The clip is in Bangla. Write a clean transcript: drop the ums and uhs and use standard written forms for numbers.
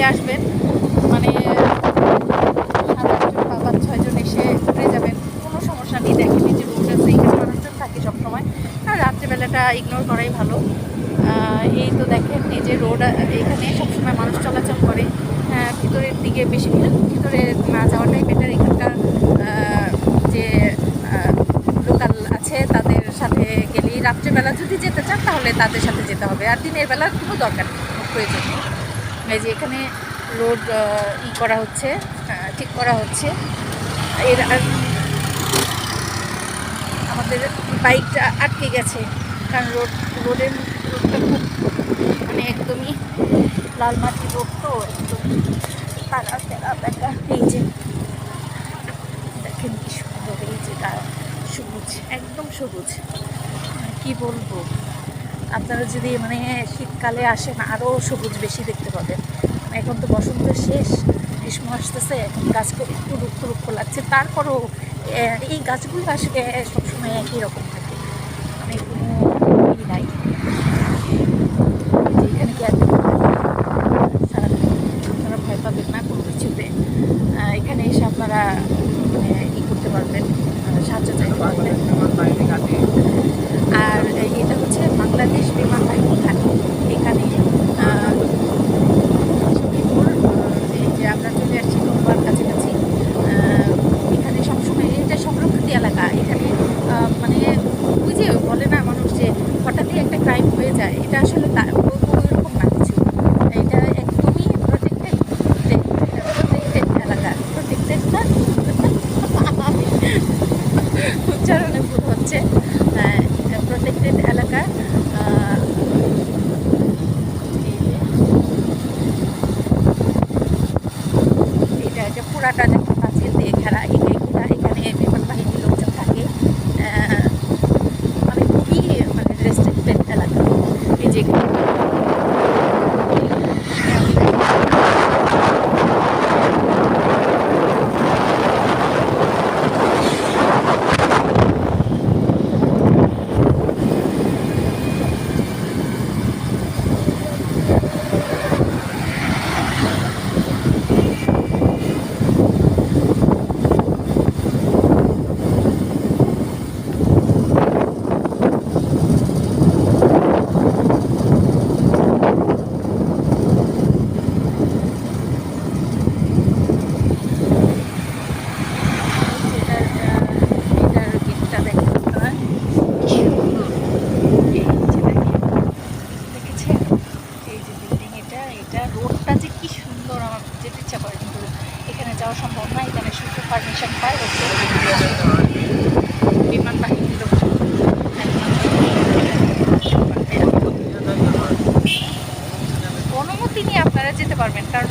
ফ্যামিলি আসবেন মানে 7-8 জন বা 6 জন এসে ঘুরে যাবেন, কোনো সমস্যা নেই। দেখেন এই যে রোড আছে, এখানে মানুষজন থাকে সবসময়, আর রাত্রিবেলাটা ইগনোর করাই ভালো। এই তো দেখেন এই যে রোড, এখানে সবসময় মানুষ চলাচল করে। ভিতরের দিকে বেশি ভিতরে না যাওয়াটাই বেটার। এখানকার যে লোকাল আছে তাদের সাথে গেলেই, রাত্রেবেলা যদি যেতে চান তাহলে তাদের সাথে যেতে হবে, আর দিনের বেলা কোনো দরকার নেই, কোনো প্রয়োজন নেই। এই যে এখানে রোড করা হচ্ছে, ঠিক করা হচ্ছে। এর আমাদের বাইকটা আটকে গেছে, কারণ রোডটা খুব মানে একদমই লাল মাটির রোড, তো একদমই তারা তেরা বেঁকা। এই যে দেখেন কি সুন্দর, এই যে সবুজ, একদম সবুজ, কি বলবো। আপনারা যদি মানে শীতকালে আসেন আরও সবুজ বেশি দেখতে পাবেন। এখন তো বসন্ত শেষ, গ্রীষ্ম আসতেছে, এখন গাছগুলো একটু রুক্ষ রুক্ষ লাগছে, তারপরও এই গাছগুলো আসলে সবসময় একই রকম থাকে, মানে কোনো ই নাই। যে এখানে কি সারাদিন আপনারা ভয় পাবেন না কোনো কিছুতে। এখানে এসে আপনারা মানে করতে পারবেন, সাহায্য চাইতে পারবেন। আর এটা হচ্ছে বাংলাদেশ বিমান বাহিনী ঘাঁটি। এখানে সখীপুর, এই যে আমরা চলে আসছি নৌকার কাছাকাছি, এখানে সবসময় এটা সংরক্ষিত এলাকা। এখানে মানে ওই যে বলে না মানুষ যে হঠাৎই একটা ক্রাইম হয়ে যায়, এটা আসলে ওইরকম না কিছু। এটা একদমই প্রোটেক্টেড এলাকা। প্রোটেক্টেড না, উচ্চারণে ভুল হচ্ছে। প্রোটেক্টেড এলাকা। এটা পুরাটা দেখুন পাঁচিল দিয়ে ঘেরা, এখানে বিমান বাহিনীর লোকজন থাকে। মানে খুবই মানে রেস্ট্রিক্টেড এলাকা। এই যে রোডটা যে কি সুন্দর, আমার যেতে ইচ্ছা করে, কিন্তু এখানে যাওয়া সম্ভব না। এখানে শুধু পারমিশন পায় হচ্ছে বিমান বাহিনীর লোকজন। অনুমতি নিয়ে আপনারা যেতে পারবেন, কারণ